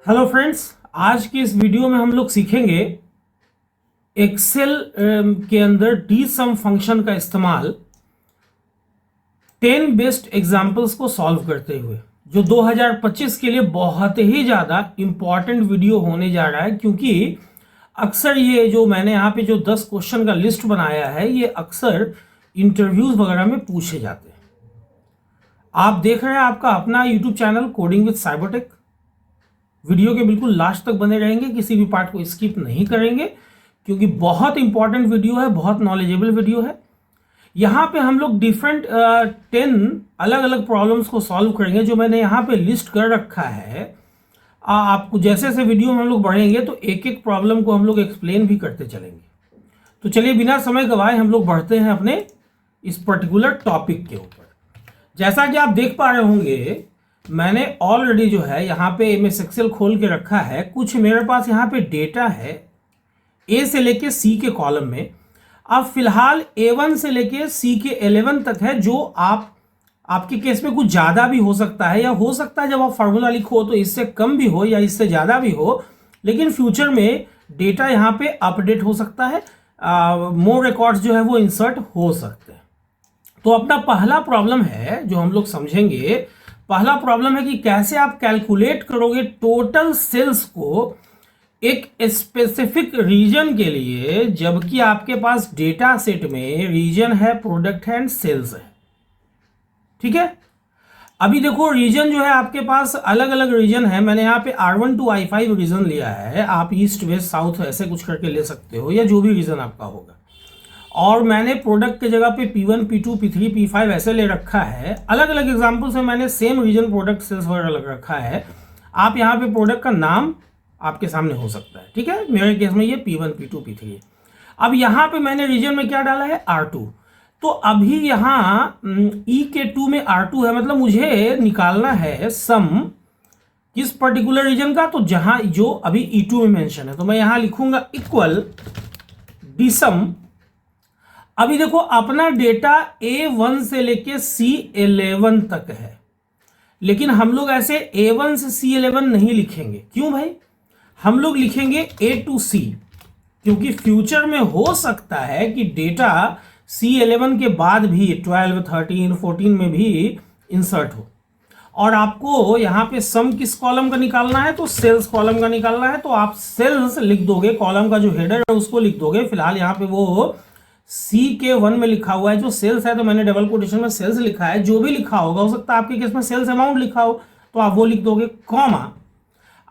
Hello friends, आज की इस वीडियो में हम लोग सीखेंगे एक्सेल के अंदर डी सम फंक्शन का इस्तेमाल 10 बेस्ट एग्जांपल्स को सॉल्व करते हुए, जो 2025 के लिए बहुत ही ज़्यादा इम्पॉर्टेंट वीडियो होने जा रहा है। क्योंकि अक्सर ये जो मैंने यहाँ पे जो 10 क्वेश्चन का लिस्ट बनाया है, ये अक्सर इंटरव्यूज वगैरह में पूछे जाते हैं। आप देख रहे हैं आपका अपना YouTube channel coding with Cybertech. Video के बिल्कुल लास्ट तक बने रहेंगे, किसी भी पार्ट को स्किप नहीं करेंगे, क्योंकि बहुत इंपॉर्टेंट वीडियो है, बहुत नॉलेजेबल वीडियो है। यहाँ पे हम लोग डिफरेंट 10 अलग अलग प्रॉब्लम्स को सॉल्व करेंगे, जो मैंने यहाँ पे लिस्ट कर रखा है। आपको जैसे जैसे वीडियो में हम लोग बढ़ेंगे तो एक एक प्रॉब्लम को हम लोग एक्सप्लेन भी करते चलेंगे। तो चलिए बिना समय गवाए हम लोग बढ़ते हैं अपने इस पर्टिकुलर टॉपिक के ऊपर। जैसा कि आप देख पा रहे होंगे, मैंने ऑलरेडी जो है यहाँ पे एमएस एक्सेल खोल के रखा है। कुछ मेरे पास यहाँ पे डेटा है ए से लेके सी के कॉलम में। अब फिलहाल A1 से लेके सी के 11 तक है, जो आपके केस में कुछ ज़्यादा भी हो सकता है, या हो सकता है जब आप फार्मूला लिखो तो इससे कम भी हो या इससे ज़्यादा भी हो। लेकिन फ्यूचर में डेटा यहाँ पे अपडेट हो सकता है, मोर रिकॉर्ड्स जो है वो इंसर्ट हो सकते हैं। तो अपना पहला प्रॉब्लम है जो हम लोग समझेंगे। पहला प्रॉब्लम है कि कैसे आप कैलकुलेट करोगे टोटल सेल्स को एक स्पेसिफिक रीजन के लिए, जबकि आपके पास डेटा सेट में रीजन है, प्रोडक्ट है एंड सेल्स है। ठीक है, अभी देखो रीजन जो है आपके पास अलग अलग रीजन है। मैंने यहाँ पे R1 to I5 रीजन लिया है। आप ईस्ट वेस्ट साउथ ऐसे कुछ करके ले सकते हो, या जो भी रीजन आपका होगा। और मैंने प्रोडक्ट के जगह पे P1, P2, P3, P5 ऐसे ले रखा है। अलग अलग एग्जांपल से मैंने सेम रीजन, प्रोडक्ट, सेल्स वगैरह लग रखा है। आप यहाँ पे प्रोडक्ट का नाम आपके सामने हो सकता है। ठीक है, मेरे केस में ये P1, P2, P3। अब यहाँ पे मैंने रीजन में क्या डाला है, R2। तो अभी यहाँ E के 2 में R2 है, मतलब मुझे निकालना है सम किस पर्टिकुलर रीजन का, तो जहाँ जो अभी E2 में मेंशन है। तो मैं यहाँ लिखूंगा इक्वल डी सम। अभी देखो अपना डेटा A1 से लेके C11 तक है, लेकिन हम लोग ऐसे A1 से C11 नहीं लिखेंगे। क्यों भाई? हम लोग लिखेंगे A to C, क्योंकि फ्यूचर में हो सकता है कि डेटा C11 के बाद भी 12, 13, 14 में भी इंसर्ट हो। और आपको यहाँ पे सम किस कॉलम का निकालना है, तो सेल्स कॉलम का निकालना है। तो आप सेल्स लिख दोगे, कॉलम का जो हेडर है उसको लिख दोगे। फिलहाल यहाँ पे वो C के 1 में लिखा हुआ है जो सेल्स है, तो मैंने डबल कोटेशन में सेल्स लिखा है। जो भी लिखा होगा, हो सकता है आपके केस में सेल्स अमाउंट लिखा हो, तो आप वो लिख दोगे, कॉमा।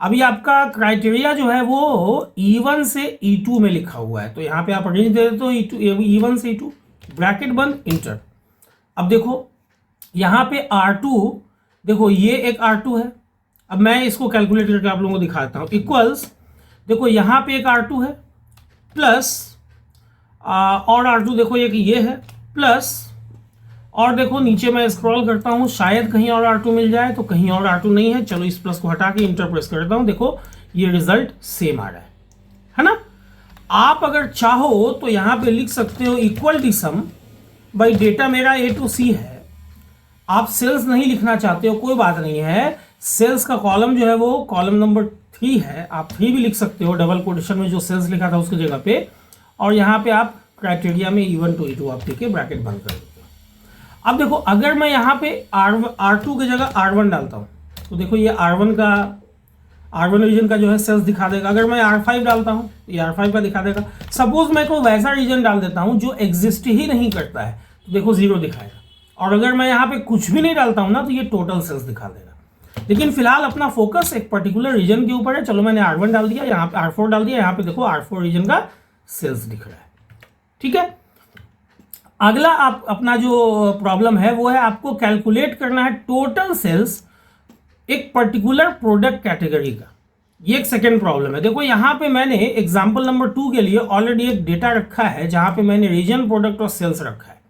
अभी आपका क्राइटेरिया जो है वो E1 से E2 में लिखा हुआ है, तो यहाँ पे आप रेंज दे देते हो E1 से E2, ब्रैकेट बंद, इंटर। अब देखो यहाँ पे R2, देखो ये एक R2 है। अब मैं इसको कैलकुलेट करके आप लोगों को दिखाता हूँ। इक्वल्स, देखो यहाँ पे एक R2 है, प्लस और R2 देखो एक ये है, प्लस, और देखो नीचे मैं स्क्रॉल करता हूँ, शायद कहीं और R2 मिल जाए, तो कहीं और R2 नहीं है। चलो इस प्लस को हटा के इंटर प्रेस करता हूँ। देखो ये रिजल्ट सेम आ रहा है ना। आप अगर चाहो तो यहाँ पे लिख सकते हो equal DSUM by data मेरा A to C है। आप सेल्स नहीं लिखना चाहते हो, कोई बात नहीं है। सेल्स का कॉलम जो है वो कॉलम नंबर 3 है, आप 3 भी लिख सकते हो डबल कोटेशन में, जो सेल्स लिखा था उसकी जगह पे। और यहाँ पे आप क्राइटेरिया में E1 to E2 आप देखे, ब्रैकेट बंद कर देते हो। अब देखो अगर मैं यहाँ पे R2 की जगह R1 डालता हूँ, तो देखो ये R1 रीजन का जो है सेल्स दिखा देगा। अगर मैं R5 डालता हूँ, ये R5 का दिखा देगा। सपोज मैं कोई वैसा रीजन डाल देता हूँ जो एग्जिस्ट ही नहीं करता है, तो देखो 0 दिखाएगा। और अगर मैं यहाँ पे कुछ भी नहीं डालता हूँ ना, तो ये टोटल सेल्स दिखा देगा। लेकिन फिलहाल अपना फोकस एक पर्टिकुलर रीजन के ऊपर है। चलो मैंने R1 डाल दिया, यहाँ पे R4 डाल दिया, यहाँ पे देखो R4 रीजन का सेल्स दिख रहा है। ठीक है, अगला आप अपना जो प्रॉब्लम है वो है आपको कैलकुलेट करना है टोटल सेल्स एक पर्टिकुलर प्रोडक्ट कैटेगरी का। ये एक सेकेंड प्रॉब्लम है। देखो यहाँ पे मैंने एग्जांपल नंबर 2 के लिए ऑलरेडी एक डेटा रखा है, जहां पे मैंने रीजन, प्रोडक्ट और सेल्स रखा है।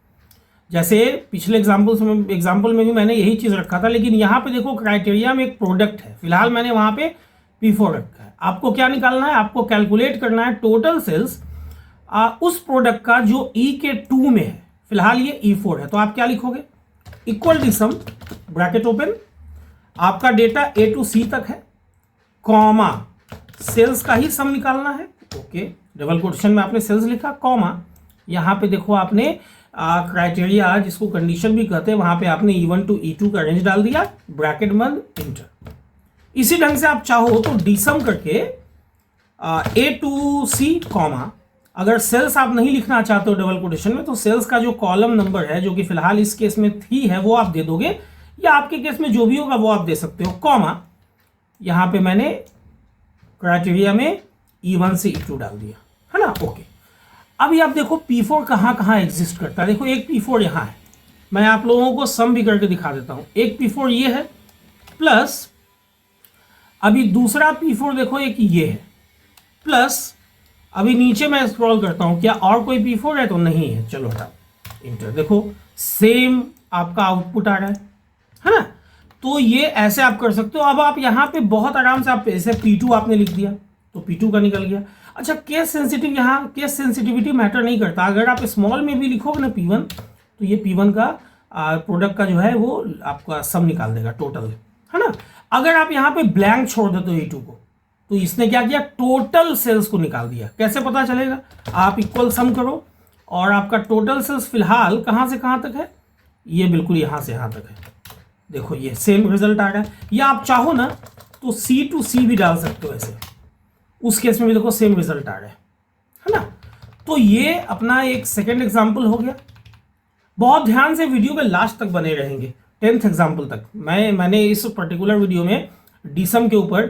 जैसे पिछले एग्जाम्पल में भी मैंने यही चीज रखा था, लेकिन यहाँ पे देखो क्राइटेरिया में एक प्रोडक्ट है। फिलहाल मैंने वहां पे P4 रखा है। आपको क्या निकालना है, आपको कैलकुलेट करना है टोटल सेल्स उस प्रोडक्ट का जो E के 2 में है। फिलहाल ये E4 है, तो आप क्या लिखोगे, इक्वल डी सम, ब्रैकेट ओपन, आपका डेटा A to C तक है, कॉमा सेल्स का ही सम निकालना है। ओके, डबल कोटेशन में आपने सेल्स लिखा, कॉमा यहाँ पे देखो आपने क्राइटेरिया जिसको कंडीशन भी कहते हैं वहां पे आपने E1 to E2 का रेंज डाल दिया, ब्रैकेट बंद, इंटर। इसी ढंग से आप चाहो तो डीसम करके A to C कॉमा, अगर सेल्स आप नहीं लिखना चाहते हो डबल कोटेशन में तो सेल्स का जो कॉलम नंबर है जो कि फिलहाल इस केस में 3 है वो आप दे दोगे, या आपके केस में जो भी होगा वो आप दे सकते हो, कॉमा यहाँ पे मैंने क्राइटेरिया में E1 से E2 डाल दिया, है ना। ओके, अभी आप देखो P4 कहाँ कहाँ एग्जिस्ट करता है। देखो एक P4 यहाँ है, मैं आप लोगों को सम भी करके दिखा देता हूँ। एक P4 ये है, प्लस अभी दूसरा P4 देखो एक ये है, प्लस अभी नीचे मैं स्क्रॉल करता हूँ, क्या और कोई P4 है तो नहीं है, चलो हटा, इंटर। देखो सेम आपका आउटपुट आ रहा है ना। तो ये ऐसे आप कर सकते हो। अब आप यहाँ पे बहुत आराम से आप ऐसे P2 आपने लिख दिया तो P2 का निकल गया। अच्छा, केस सेंसिटिव, यहाँ केस सेंसिटिविटी मैटर नहीं करता। अगर आप स्मॉल में भी लिखोगे ना P1 तो ये P1 का प्रोडक्ट का जो है वो आपका सम निकाल देगा टोटल, है ना। अगर आप यहाँ पे ब्लैंक छोड़ देते हो E2 को तो इसने क्या किया, टोटल सेल्स को निकाल दिया। कैसे पता चलेगा, आप इक्वल सम करो और आपका टोटल सेल्स फिलहाल कहाँ से कहाँ तक है, ये बिल्कुल यहाँ से यहाँ तक है। देखो ये सेम रिजल्ट आ रहा है। या आप चाहो ना तो C to C भी डाल सकते हो ऐसे, उस केस में भी देखो सेम रिजल्ट आ रहा है ना। तो ये अपना एक सेकेंड एग्जाम्पल हो गया। बहुत ध्यान से वीडियो में लास्ट तक बने रहेंगे, 10th एग्जाम्पल तक। मैंने इस पर्टिकुलर वीडियो में डीसम के ऊपर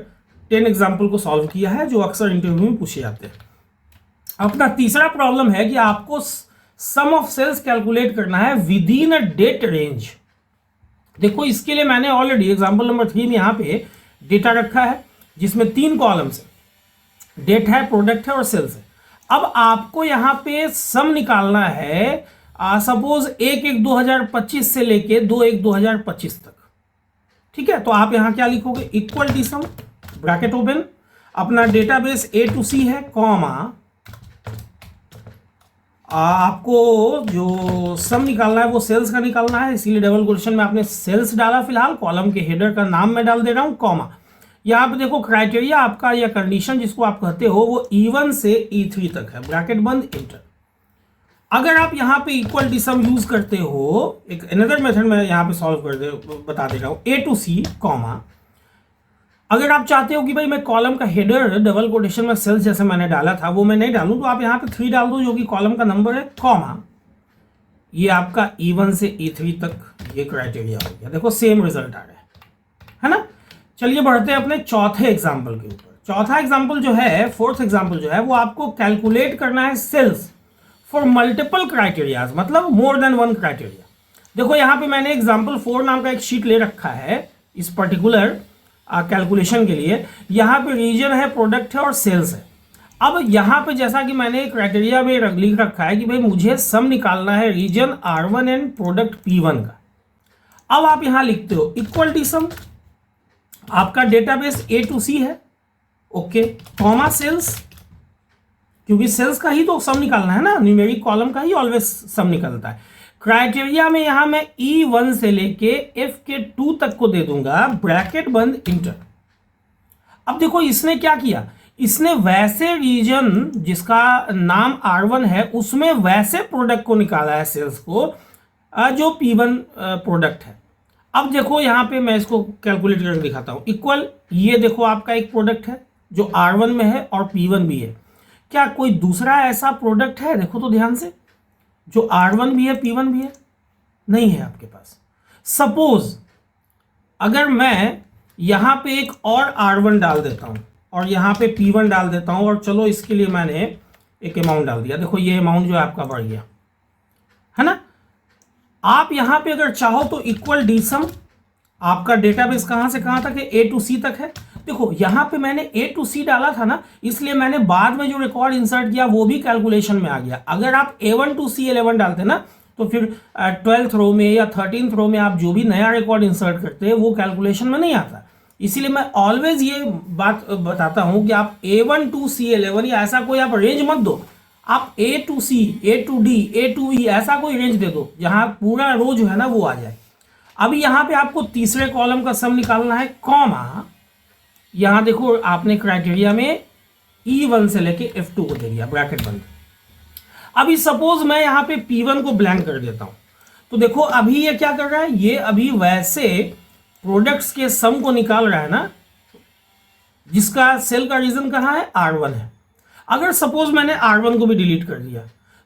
10 एग्जाम्पल को सॉल्व किया है जो अक्सर इंटरव्यू में पूछे जाते हैं। अपना तीसरा प्रॉब्लम है कि आपको सम ऑफ सेल्स कैलकुलेट करना है within a date range. देखो इसके लिए मैंने ऑलरेडी एग्जाम्पल नंबर 3 में यहाँ पे डेटा रखा है जिसमें 3 कॉलम्स है, डेट है, प्रोडक्ट है और सेल्स है। अब आपको यहाँ पे सम निकालना है सपोज 1/1/2025 से लेके 2/1/2025 तक, ठीक है। तो आप यहाँ क्या लिखोगे, इक्वल टी सम, ब्रैकेट ओपन, अपना डेटाबेस A to C है, कॉमा आपको जो सम निकालना है वो सेल्स का निकालना है, इसीलिए डबल कोटेशन में आपने सेल्स डाला। फिलहाल कॉलम के हेडर का नाम मैं डाल दे रहा हूं, कॉमा। यहाँ पे देखो क्राइटेरिया आपका या कंडीशन जिसको आप कहते हो वो E1 से E3 तक है, ब्रैकेट बंद, इंटर। अगर आप यहाँ पे इक्वल टी सम यूज करते हो, एक अनदर मेथड में यहाँ पे सॉल्व बता दे रहा हूँ, A to C कॉमा। अगर आप चाहते हो कि भाई मैं कॉलम का हेडर डबल कोटेशन में सेल्स जैसे मैंने डाला था वो मैं नहीं डालूं, तो आप यहाँ पे 3 डाल दो जो कि कॉलम का नंबर है, कॉमा ये आपका E1 से E3 तक ये क्राइटेरिया हो गया। देखो सेम रिजल्ट आ रहा है ना। चलिए बढ़ते हैं अपने चौथे एग्जाम्पल के ऊपर। चौथा एग्जाम्पल जो है, फोर्थ एग्जाम्पल जो है, वो आपको कैलकुलेट करना है सेल्स फॉर मल्टीपल क्राइटेरियाज, मतलब मोर देन 1 क्राइटेरिया। देखो यहाँ पे मैंने एग्जाम्पल 4 नाम का एक शीट ले रखा है इस पर्टिकुलर कैलकुलेशन के लिए। यहाँ पे रीजन है, प्रोडक्ट है और सेल्स है। अब यहाँ पे जैसा कि मैंने क्राइटेरिया में लिख रखा है कि भाई मुझे सम निकालना है reason R1 and product P1 का। अब आप यहाँ लिखते हो इक्वल टी सम, आपका डेटाबेस A to C है, ओके, कॉमा सेल्स, क्योंकि सेल्स का ही तो सम निकालना है ना, न्यूमेरिक कॉलम का ही ऑलवेज सम निकलता है। क्राइटेरिया में यहां मैं E1 से लेके F2 तक को दे दूंगा, ब्रैकेट बंद, इंटर। अब देखो इसने क्या किया, इसने वैसे रीजन जिसका नाम R1 है उसमें वैसे प्रोडक्ट को निकाला है, सेल्स को, जो P1 प्रोडक्ट है। अब देखो यहां पे मैं इसको कैलकुलेट करके दिखाता हूं। इक्वल, ये देखो आपका एक प्रोडक्ट है जो R1 में है और P1 भी है। क्या कोई दूसरा ऐसा प्रोडक्ट है, देखो तो ध्यान से, जो R1 भी है P1 भी है? नहीं है आपके पास। सपोज अगर मैं यहां पे एक और R1 डाल देता हूं और यहां पे P1 डाल देता हूं, और चलो इसके लिए मैंने एक अमाउंट डाल दिया, देखो ये अमाउंट जो है आपका बढ़ गया, है ना। आप यहां पे अगर चाहो तो इक्वल डी सम, आपका डेटाबेस कहां से कहां तक है, A to C तक है। देखो यहां पे मैंने A to C डाला था ना, इसलिए मैंने बाद में जो रिकॉर्ड इंसर्ट किया वो भी कैलकुलेशन में आ गया। अगर आप A1 to C11 डालते ना तो फिर 12th रो में या 13th रो में आप जो भी नया रिकॉर्ड इंसर्ट करते हैं वो कैलकुलेशन में नहीं आता। इसीलिए मैं ऑलवेज ये बात बताता हूं कि आप A1 to C11 या ऐसा कोई आप रेंज मत दो, आप A to C, A to D, A to E ऐसा कोई रेंज दे दो जहां पूरा रो जो है ना वो आ जाए। अभी यहां पे आपको तीसरे कॉलम का सम निकालना है, कॉमा यहां देखो आपने क्राइटेरिया में E1 से लेके F2 को दे दिया, ब्रैकेट बंद। अभी सपोज मैं यहां पे P1 को ब्लैंक कर देता हूं, तो देखो अभी ये क्या कर रहा है, ये अभी वैसे प्रोडक्ट्स के सम को निकाल रहा है ना, जिसका सेल का रीजन कहाँ है, R1 है। अगर सपोज मैंने R1 को भी डिलीट कर दिया,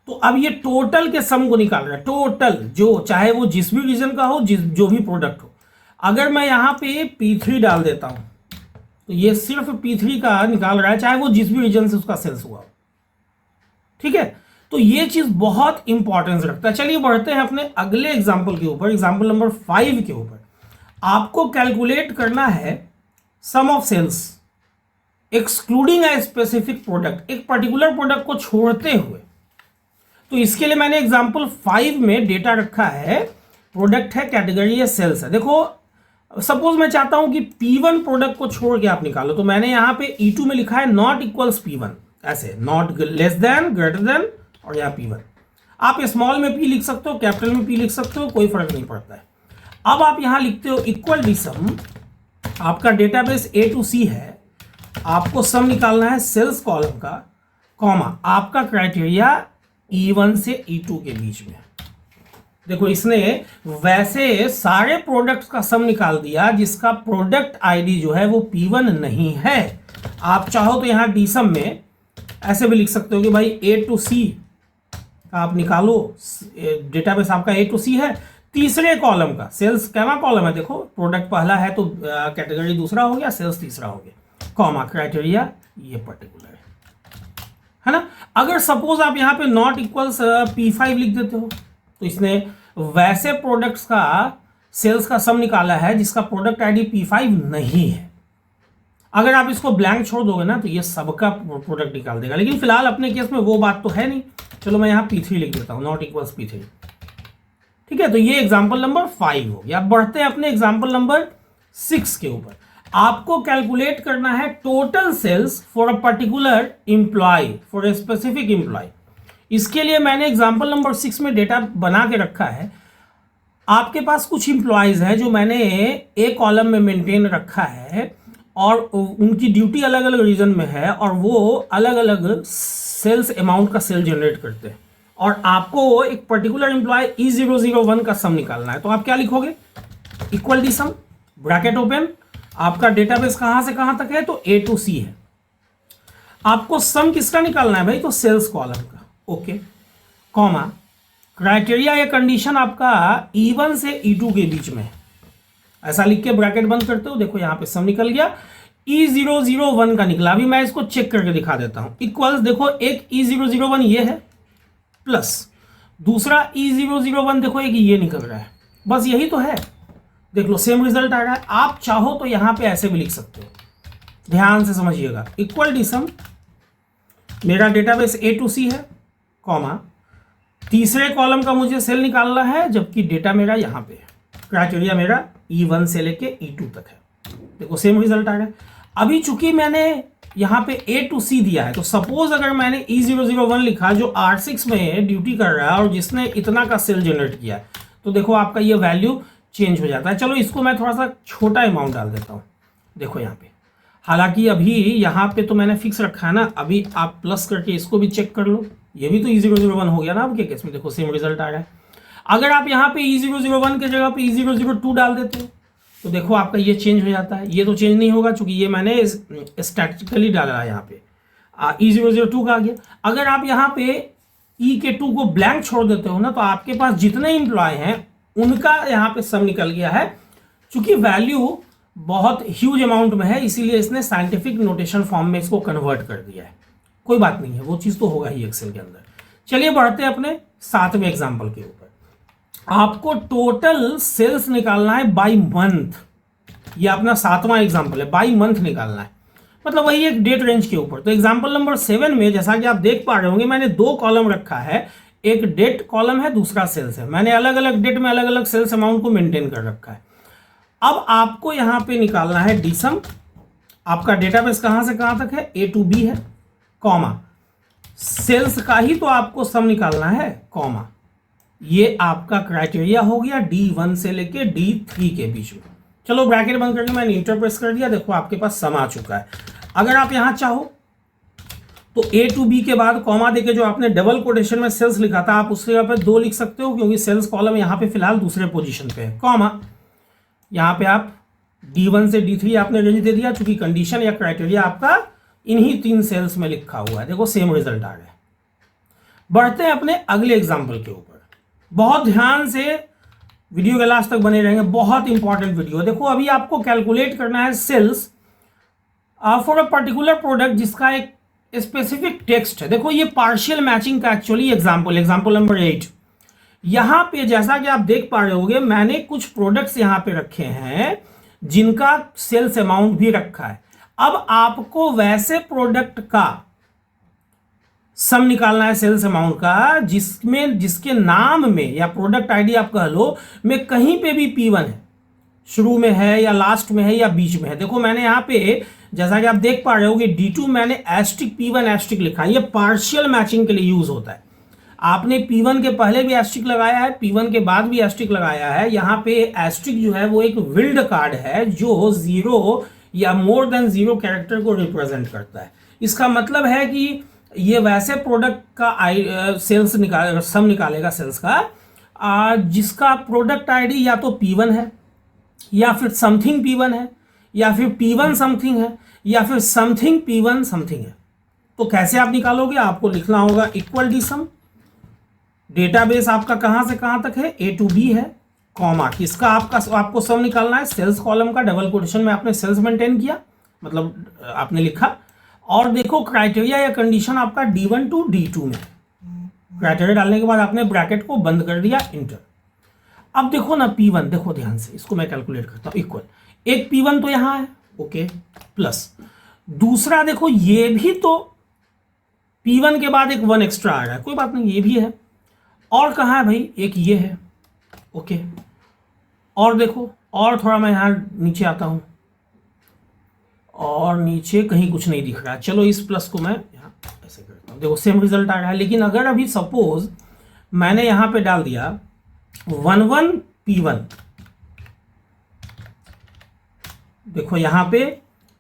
तो अब ये टोटल के सम को निकाल रहा है, टोटल जो चाहे वो जिस भी रीजन का हो, जो भी प्रोडक्ट हो। अगर मैं यहाँ पे P3 डाल देता हूं, तो ये सिर्फ P3 का निकाल रहा है, चाहे वो जिस भी रीजन से उसका सेल्स हुआ हो। ठीक है, तो ये चीज बहुत इंपॉर्टेंस रखता है। चलिए बढ़ते हैं अपने अगले एग्जाम्पल के ऊपर, एग्जाम्पल नंबर 5 के ऊपर। आपको कैलकुलेट करना है sum of sales excluding a specific product, एक पर्टिकुलर प्रोडक्ट को छोड़ते हुए। तो इसके लिए मैंने एग्जाम्पल 5 में डेटा रखा है, प्रोडक्ट है, कैटेगरी है, सेल्स है। देखो सपोज मैं चाहता हूं कि P1 प्रोडक्ट को छोड़ के आप निकालो, तो मैंने यहां पे E2 में लिखा है नॉट इक्वल्स P1, ऐसे not less than, greater than, और यहाँ P1। आप स्मॉल में P लिख सकते हो, कैपिटल में P लिख सकते हो, कोई फर्क नहीं पड़ता है। अब आप यहां लिखते हो इक्वल डी सम, आपका डेटाबेस A to C है, आपको सम निकालना है सेल्स कॉलम का, कॉमा आपका क्राइटेरिया E1 से E2 के बीच में। देखो इसने वैसे सारे प्रोडक्ट्स का सम निकाल दिया, जिसका प्रोडक्ट आईडी जो है वो P1 नहीं है। आप चाहो तो यहां डी सम में ऐसे भी लिख सकते हो कि भाई A to C आप निकालो, डेटाबेस आपका A to C है, तीसरे कॉलम का सेल्स कैमा कॉलम है, देखो प्रोडक्ट पहला है तो कैटेगरी दूसरा हो गया, सेल्स तीसरा हो गया, कॉमा क्राइटेरिया ये पर्टिकुलर है ना। अगर सपोज आप यहाँ पे नॉट इक्वल्स P5 लिख देते हो, तो इसने वैसे प्रोडक्ट्स का सेल्स का सम निकाला है जिसका प्रोडक्ट आईडी P5 नहीं है। अगर आप इसको ब्लैंक छोड़ दोगे ना, तो ये सबका प्रोडक्ट निकाल देगा, लेकिन फिलहाल अपने केस में वो बात तो है नहीं। चलो मैं यहाँ P3 लिख देता हूँ, नॉट इक्वल्स P3। ठीक है, तो ये एग्जाम्पल नंबर 5 हो गया। अब बढ़ते हैं अपने एग्जाम्पल नंबर 6 के ऊपर। आपको कैलकुलेट करना है total sales for a particular employee, for a specific employee. इसके लिए मैंने एग्जाम्पल नंबर 6 में डेटा बना के रखा है। आपके पास कुछ एम्प्लॉयज है जो मैंने एक कॉलम में मेंटेन रखा है, और उनकी ड्यूटी अलग अलग रीजन में है, और वो अलग अलग सेल्स अमाउंट का सेल जनरेट करते हैं, और आपको एक पर्टिकुलर एम्प्लॉय E001 का सम निकालना है। तो आप क्या लिखोगे, इक्वल डी सम, ब्रैकेट ओपन, आपका डेटाबेस कहां से कहां तक है, तो A to C है। आपको सम किसका निकालना है भाई, तो सेल्स कॉलम का, ओके, कॉमा क्राइटेरिया या कंडीशन आपका E1 से E2 के बीच में है, ऐसा लिख के ब्रैकेट बंद करते हो। देखो यहां पे सम निकल गया, E001 का निकला। अभी मैं इसको चेक करके दिखा देता हूं। इक्वल्स, देखो एक E001 ये है, प्लस दूसरा E001 देखो एक ये निकल रहा है, बस यही तो है। देख लो सेम रिजल्ट आ रहा है। आप चाहो तो यहां पे ऐसे भी लिख सकते हो, ध्यान से समझिएगा। इक्वल डी सम, मेरा डेटाबेस A to C है, कॉमा तीसरे कॉलम का मुझे सेल निकालना है, जबकि डेटा मेरा यहां पे है, क्राइटेरिया मेरा E1 से लेके E2 तक है। देखो सेम रिजल्ट आ रहा है। अभी चूंकि मैंने यहाँ पे A to C दिया है, तो सपोज अगर मैंने E001 लिखा जो R6 में ड्यूटी कर रहा है और जिसने इतना का सेल जनरेट किया है, तो देखो आपका ये वैल्यू चेंज हो जाता है। चलो इसको मैं थोड़ा सा छोटा अमाउंट डाल देता हूँ। देखो यहाँ पे, हालांकि अभी यहाँ पे तो मैंने फिक्स रखा है ना, अभी आप प्लस करके इसको भी चेक कर लो, ये भी तो E001 हो गया ना आपके केस में। देखो सेम रिजल्ट आ रहा है। अगर आप यहाँ पे E001 के जगह पे E002 डाल देते हो, तो देखो आपका ये चेंज हो जाता है। ये तो चेंज नहीं होगा क्योंकि ये मैंने स्टैटिकली डाला है, यहाँ पे E002 का आ गया। अगर आप यहाँ पे E के 2 को ब्लैंक छोड़ देते हो ना, तो आपके पास जितने एम्प्लॉय हैं उनका यहाँ पे सम निकल गया है। चूंकि वैल्यू बहुत ह्यूज अमाउंट में है, इसीलिए इसने साइंटिफिक नोटेशन फॉर्म में इसको कन्वर्ट कर दिया है। कोई बात नहीं है, वो चीज़ तो होगा ही एक्सेल के अंदर। चलिए बढ़ते हैं अपने 7वें एग्जाम्पल के ऊपर। आपको टोटल सेल्स निकालना है बाय मंथ। ये अपना 7वां एग्जाम्पल है, बाय मंथ निकालना है, मतलब वही एक डेट रेंज के ऊपर। तो एग्जाम्पल नंबर 7 में जैसा कि आप देख पा रहे होंगे, मैंने 2 कॉलम रखा है, एक डेट कॉलम है, दूसरा सेल्स है। मैंने अलग अलग डेट में अलग अलग सेल्स अमाउंट को मेंटेन कर रखा है। अब आपको यहां पे निकालना है डी सम। आपका डेटाबेस कहां से कहां तक है, A to B है, कॉमा सेल्स का ही तो आपको सम निकालना है, कॉमा ये आपका क्राइटेरिया हो गया D1 से लेके D3 के बीच में। चलो ब्रैकेट बंद करके मैंने इंटर प्रेस कर दिया, देखो आपके पास सम आ चुका है। अगर आप यहां चाहो तो ए टू बी के बाद कॉमा देके जो आपने डबल कोटेशन में सेल्स लिखा था आप उसके यहाँ पे 2 लिख सकते हो, क्योंकि सेल्स कॉलम यहाँ पे फिलहाल दूसरे पोजीशन पे है, कॉमा यहाँ पे आप D1 से D3 आपने रेंज दे दिया, चूंकि कंडीशन या क्राइटेरिया आपका इन्हीं 3 सेल्स में लिखा हुआ है। देखो सेम रिजल्ट आ गया। बढ़ते हैं अपने अगले एग्जाम्पल के ऊपर। बहुत ध्यान से वीडियो के लास्ट तक बने रहेंगे, बहुत इंपॉर्टेंट वीडियो। देखो अभी आपको कैलकुलेट करना है sales for a particular product जिसका एक स्पेसिफिक टेक्स्ट है। देखो ये पार्शियल मैचिंग का एक्चुअली एग्जाम्पल नंबर 8। यहां पे जैसा कि आप देख पा रहे होगे मैंने कुछ प्रोडक्ट्स यहां पे रखे हैं जिनका सेल्स अमाउंट भी रखा है। अब आपको वैसे प्रोडक्ट का सम निकालना है सेल्स अमाउंट का जिसके नाम में या प्रोडक्ट आईडी आप कह लो में कहीं पे भी P1 है, शुरू में है या लास्ट में है या बीच में है। देखो मैंने यहाँ पे जैसा कि आप देख पा रहे हो कि D2 मैंने एस्टिक P1 एस्टिक लिखा है। ये पार्शियल मैचिंग के लिए यूज होता है। आपने P1 के पहले भी एस्टिक लगाया है, P1 के बाद भी एस्टिक लगाया है। यहाँ पे एस्टिक जो है वो एक विल्ड कार्ड है जो 0 या मोर देन 0 कैरेक्टर को रिप्रेजेंट करता है। इसका मतलब है कि ये वैसे प्रोडक्ट का सेल्स सम निकालेगा सेल्स का जिसका प्रोडक्ट आईडी या तो P1 है या फिर समथिंग P1 है या फिर P1 समथिंग है या फिर समथिंग P1 समथिंग है। तो कैसे आप निकालोगे? आपको लिखना होगा इक्वल डी सम। डेटाबेस आपका कहां से कहां तक है? A टू B है, कॉमा किसका आपको सम निकालना है? सेल्स कॉलम का। डबल कोटेशन में आपने सेल्स मेंटेन किया, मतलब आपने लिखा। और देखो क्राइटेरिया या कंडीशन आपका D1 टू D2 में। क्राइटेरिया डालने के बाद आपने ब्रैकेट को बंद कर दिया, इंटर। अब देखो ना P1, देखो ध्यान से, इसको मैं कैलकुलेट करता हूं। इक्वल एक P1 तो यहां है, ओके, प्लस दूसरा देखो ये भी तो P1 के बाद एक 1 एक्स्ट्रा आ रहा है, कोई बात नहीं, ये भी है। और कहाँ है भाई? एक ये है, ओके। और देखो, और थोड़ा मैं यहां नीचे आता हूं और नीचे कहीं कुछ नहीं दिख रहा है। चलो इस प्लस को मैं यहाँ ऐसे करता हूँ, देखो सेम रिजल्ट आ रहा है। लेकिन अगर अभी सपोज मैंने यहां पे डाल दिया 1 P1, देखो यहां पे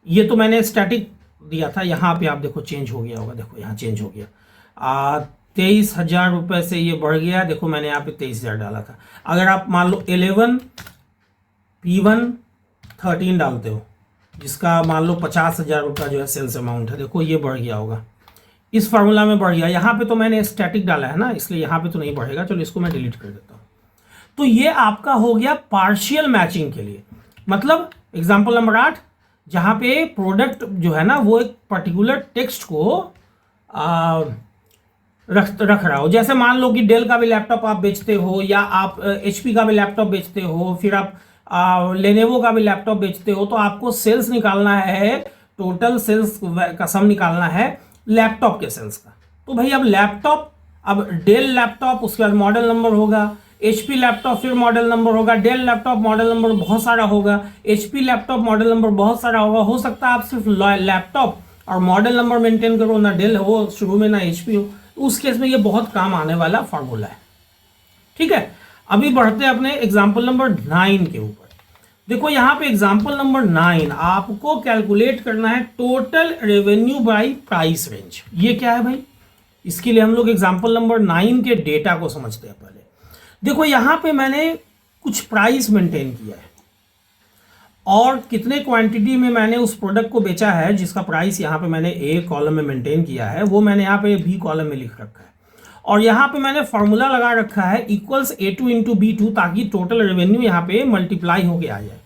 ये तो मैंने स्टैटिक दिया था, यहां पे आप देखो चेंज हो गया होगा। देखो यहां चेंज हो गया, 23,000 रुपए से ये बढ़ गया। देखो मैंने यहाँ पे 23,000 डाला था। अगर आप मान लो 11 P1 13 डालते हो जिसका मान लो 50,000 रुपया जो है सेल्स अमाउंट है, देखो ये बढ़ गया होगा, इस फार्मूला में बढ़ गया। यहाँ पे तो मैंने स्टैटिक डाला है ना, इसलिए यहाँ पे तो नहीं बढ़ेगा। चलो इसको मैं डिलीट कर देता हूँ। तो ये आपका हो गया पार्शियल मैचिंग के लिए। मतलब एग्जाम्पल नंबर 8 जहाँ पे प्रोडक्ट जो है ना वो एक पर्टिकुलर टेक्स्ट को रख रहा हो। जैसे मान लो कि डेल का भी लैपटॉप आप बेचते हो, या आप HP का भी लैपटॉप बेचते हो, फिर आप लेनेवो का भी लैपटॉप बेचते हो, तो आपको सेल्स निकालना है, टोटल सेल्स का सम निकालना है लैपटॉप के सेल्स का। तो भाई अब लैपटॉप, अब डेल लैपटॉप, उसके बाद मॉडल नंबर होगा, HP लैपटॉप फिर मॉडल नंबर होगा, डेल लैपटॉप मॉडल नंबर बहुत सारा होगा, HP लैपटॉप मॉडल नंबर बहुत सारा होगा। हो सकता है आप सिर्फ लैपटॉप और मॉडल नंबर मेंटेन करो, ना डेल हो शुरू में ना HP हो। उस केस में ये बहुत काम आने वाला फार्मूला है, ठीक है। अभी बढ़ते हैं अपने एग्जाम्पल नंबर 9 के ऊपर। देखो यहाँ पे एग्जाम्पल नंबर 9 आपको कैलकुलेट करना है total revenue by price range. ये क्या है भाई? इसके लिए हम लोग एग्जाम्पल नंबर 9 के डेटा को समझते हैं पहले। देखो यहाँ पे मैंने कुछ प्राइस मेंटेन किया है और कितने क्वांटिटी में मैंने उस प्रोडक्ट को बेचा है जिसका प्राइस यहाँ पे मैंने A कॉलम में मेंटेन किया है, वो मैंने यहाँ पे B कॉलम में लिख रखा है। और यहाँ पे मैंने फॉर्मूला लगा रखा है इक्वल्स A2 इंटू B2, ताकि टोटल रेवेन्यू यहाँ पे मल्टीप्लाई होके आ जाए।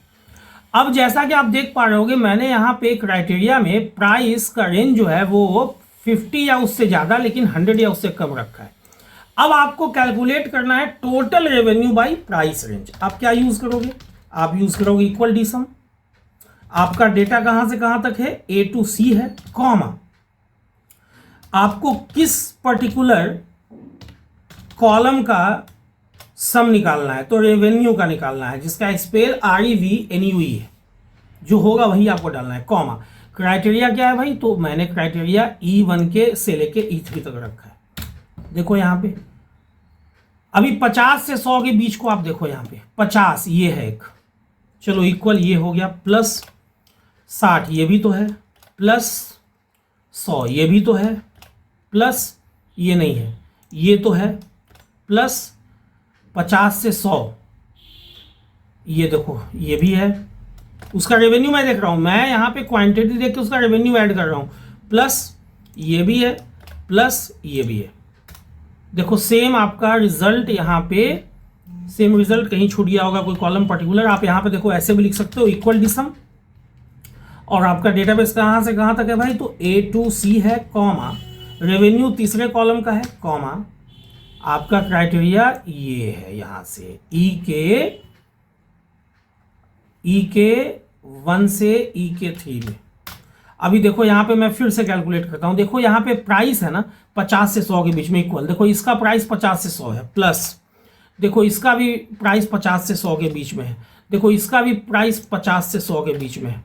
अब जैसा कि आप देख पा रहे होगे मैंने यहाँ पे क्राइटेरिया में प्राइस का रेंज जो है वो 50 या उससे ज़्यादा, लेकिन 100 या उससे कम रखा है। अब आपको कैलकुलेट करना है total revenue by price range. आप क्या यूज करोगे? आप यूज करोगे इक्वल डी सम। आपका डेटा कहां से कहां तक है? A टू C है, कॉमा आपको किस पर्टिकुलर कॉलम का सम निकालना है? तो रेवेन्यू का निकालना है, जिसका स्पेल REVNUE है, जो होगा वही आपको डालना है, कॉमा क्राइटेरिया क्या है भाई? तो मैंने क्राइटेरिया E1 के से लेके E3 तक रखा है। देखो यहाँ पे अभी 50 से 100 के बीच को आप देखो, यहाँ पे 50 ये है एक, चलो इक्वल ये हो गया, प्लस 60 ये भी तो है, प्लस 100 ये भी तो है, प्लस ये नहीं है ये तो है, प्लस 50 से 100 ये देखो ये भी है। उसका रेवेन्यू मैं देख रहा हूँ, मैं यहाँ पे क्वांटिटी देख के उसका रेवेन्यू ऐड कर रहा हूँ, प्लस ये भी है, प्लस ये भी है। देखो सेम आपका रिजल्ट यहाँ पे, सेम रिजल्ट कहीं छूट गया होगा कोई कॉलम पर्टिकुलर, आप यहाँ पे देखो ऐसे भी लिख सकते हो, इक्वल डी सम। और आपका डेटाबेस कहाँ से कहाँ तक है भाई, तो A to C है, कॉमा रेवेन्यू तीसरे कॉलम का है, कॉमा आपका क्राइटेरिया ये है यहाँ से ई के 1 से ई के 3 में। अभी देखो यहाँ पे मैं फिर से कैलकुलेट करता हूँ, देखो यहाँ पे प्राइस है ना 50 से 100 के बीच में इक्वल, देखो इसका प्राइस 50 से 100 है, प्लस देखो इसका भी प्राइस 50 से 100 के बीच में है, देखो इसका भी प्राइस 50 से 100 के बीच में है,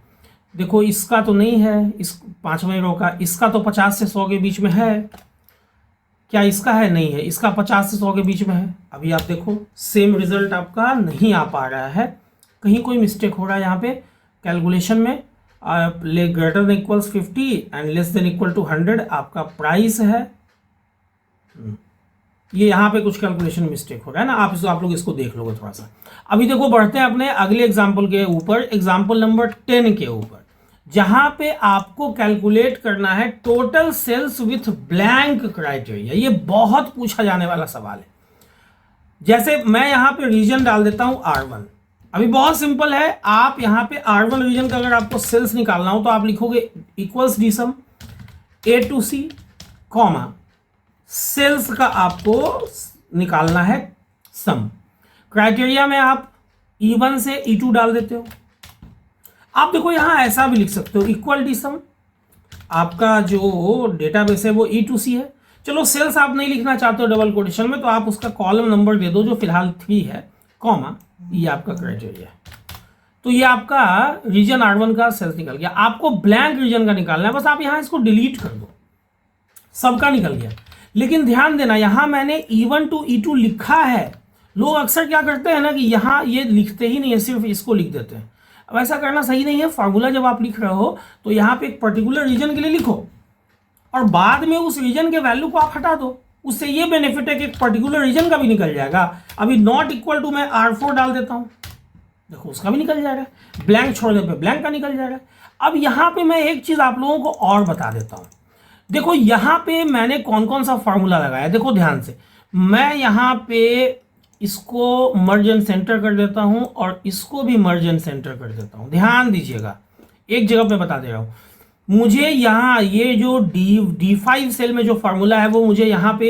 देखो इसका तो नहीं है, इस 5वें रो का, इसका तो 50 से 100 के बीच में है, क्या इसका है, नहीं है, इसका 50 से 100 के बीच में है। अभी आप देखो सेम रिजल्ट आपका नहीं आ पा रहा है, कहीं कोई मिस्टेक हो रहा है यहाँ पे कैलकुलेशन में। Greater than equals 50 and less than equal to 100 आपका प्राइस है, ये यहाँ पे कुछ कैलकुलेशन मिस्टेक हो रहा है ना, आप लोग इसको देख लोगे थोड़ा सा। अभी देखो बढ़ते हैं अपने अगले एग्जाम्पल के ऊपर, एग्जाम्पल नंबर 10 के ऊपर, जहां पे आपको कैलकुलेट करना है total sales with blank criteria. ये बहुत पूछा जाने वाला सवाल है। जैसे मैं यहाँ पे रीजन डाल देता हूं R1, अभी बहुत सिंपल है, आप यहाँ पे R1 रीजन का अगर आपको सेल्स निकालना हो तो आप लिखोगे equals D sum A to C, comma sales का आपको निकालना है सम। क्राइटेरिया में आप E1 से E2 डाल देते हो। आप देखो यहां ऐसा भी लिख सकते हो, इक्वल डी सम, आपका जो डेटाबेस है वो E to C है। चलो सेल्स आप नहीं लिखना चाहते हो डबल कोटेशन में, तो आप उसका कॉलम नंबर दे दो जो फिलहाल 3 है, कॉमा ये आपका क्राइटेरिया है। तो ये आपका रीजन R1 का सेल्स निकल गया। आपको ब्लैंक रीजन का निकालना है, बस आप यहां इसको डिलीट कर दो, सबका निकल गया। लेकिन ध्यान देना यहां मैंने E1 to E2 लिखा है। लोग अक्सर क्या करते हैं ना कि यहां ये लिखते ही नहीं है, सिर्फ इसको लिख देते हैं। अब ऐसा करना सही नहीं है। फार्मूला जब आप लिख रहे हो तो यहाँ पे एक पर्टिकुलर रीजन के लिए लिखो और बाद में उस रीजन के वैल्यू को आप हटा दो। उससे ये बेनिफिट है कि एक पर्टिकुलर रीजन का भी निकल जाएगा। अभी नॉट इक्वल टू मैं R4 डाल देता हूँ, देखो उसका भी निकल जाएगा, ब्लैंक छोड़ने पे ब्लैंक का निकल जाएगा। अब यहाँ पे मैं एक चीज आप लोगों को और बता देता हूँ। देखो यहाँ पे मैंने कौन कौन सा फॉर्मूला लगाया, देखो ध्यान से। मैं यहाँ पे इसको मर्ज एंड सेंटर कर देता हूँ और इसको भी मर्ज एंड सेंटर कर देता हूँ। ध्यान दीजिएगा, एक जगह पे बता दे रहा हूँ। मुझे यहाँ ये जो D5 सेल में जो फार्मूला है वो मुझे यहाँ पे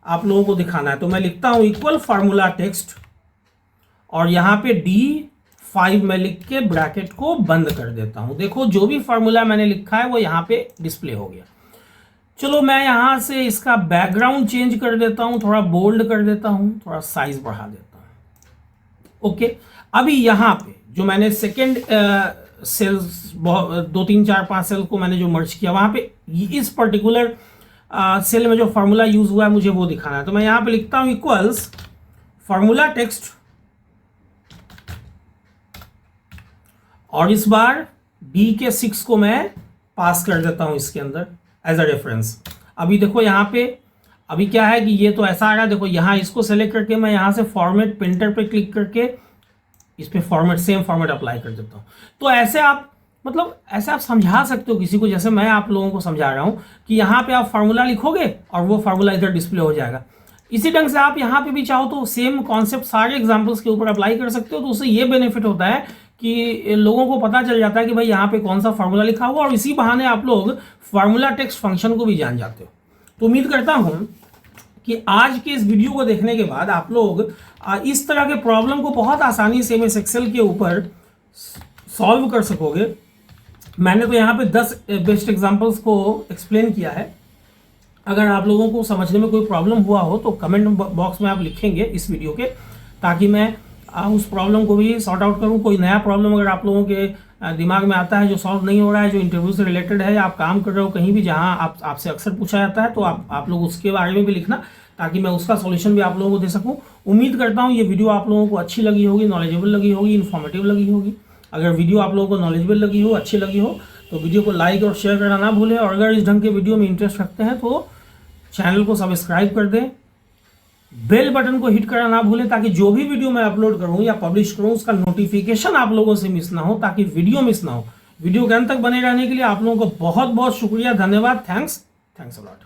आप लोगों को दिखाना है। तो मैं लिखता हूँ इक्वल फार्मूला टेक्स्ट और यहाँ पे D5 में लिख के ब्रैकेट को बंद कर देता हूँ। देखो जो भी फार्मूला मैंने लिखा है वो यहाँ पे डिस्प्ले हो गया। चलो मैं यहाँ से इसका बैकग्राउंड चेंज कर देता हूँ, थोड़ा बोल्ड कर देता हूँ, थोड़ा साइज बढ़ा देता हूँ। ओके, अभी यहाँ पे जो मैंने सेकेंड सेल्स 2 3 4 5 सेल को मैंने जो मर्ज किया, वहाँ पे इस पर्टिकुलर सेल में जो फार्मूला यूज हुआ है मुझे वो दिखाना है। तो मैं यहाँ पे लिखता हूँ इक्वल्स फार्मूला टेक्स्ट और इस बार D के 6 को मैं पास कर देता हूँ इसके अंदर एज अ रेफरेंस। अभी देखो यहाँ पे अभी क्या है कि ये तो ऐसा आ रहा है, देखो यहाँ इसको सेलेक्ट करके मैं यहाँ से फॉर्मेट प्रिंटर पे क्लिक करके इस पे फॉर्मेट सेम फॉर्मेट अप्लाई कर देता हूँ। तो ऐसे आप मतलब ऐसे आप समझा सकते हो किसी को, जैसे मैं आप लोगों को समझा रहा हूँ कि यहाँ पे आप फार्मूला लिखोगे और वो फार्मूला इधर डिस्प्ले हो जाएगा। इसी ढंग से आप यहाँ पे भी चाहो तो सेम कॉन्सेप्ट सारे एग्जाम्पल्स के ऊपर अप्लाई कर सकते हो। तो उससे ये बेनिफिट होता है कि लोगों को पता चल जाता है कि भाई यहाँ पे कौन सा फार्मूला लिखा हुआ, और इसी बहाने आप लोग फार्मूला टेक्स्ट फंक्शन को भी जान जाते हो। तो उम्मीद करता हूँ कि आज के इस वीडियो को देखने के बाद आप लोग इस तरह के प्रॉब्लम को बहुत आसानी से MS एक्सेल के ऊपर सॉल्व कर सकोगे। मैंने तो यहाँ पे 10 बेस्ट एग्जांपल्स को एक्सप्लेन किया है। अगर आप लोगों को समझने में कोई प्रॉब्लम हुआ हो तो कमेंट बॉक्स में आप लिखेंगे इस वीडियो के, ताकि मैं उस प्रॉब्लम को भी सॉर्ट आउट करूँ। कोई नया प्रॉब्लम अगर आप लोगों के दिमाग में आता है जो सॉल्व नहीं हो रहा है, जो इंटरव्यू से रिलेटेड है, या आप काम कर रहे हो कहीं भी जहां आपसे अक्सर पूछा जाता है, तो आप लोग उसके बारे में भी लिखना, ताकि मैं उसका सॉल्यूशन भी आप लोगों को दे सकूं। उम्मीद करता हूं ये वीडियो आप लोगों को अच्छी लगी होगी, नॉलेजेबल लगी होगी, इन्फॉर्मेटिव लगी होगी। अगर वीडियो आप लोगों को नॉलेजेबल लगी हो, अच्छी लगी हो, तो वीडियो को लाइक और शेयर करना ना भूलें। और अगर इस ढंग के वीडियो में इंटरेस्ट रखते हैं तो चैनल को सब्सक्राइब कर दें, बेल बटन को हिट करना ना भूलें, ताकि जो भी वीडियो मैं अपलोड करूं या पब्लिश करूं उसका नोटिफिकेशन आप लोगों से मिस ना हो, ताकि वीडियो मिस ना हो। वीडियो के अंत तक बने रहने के लिए आप लोगों को बहुत बहुत शुक्रिया, धन्यवाद। Thanks a lot.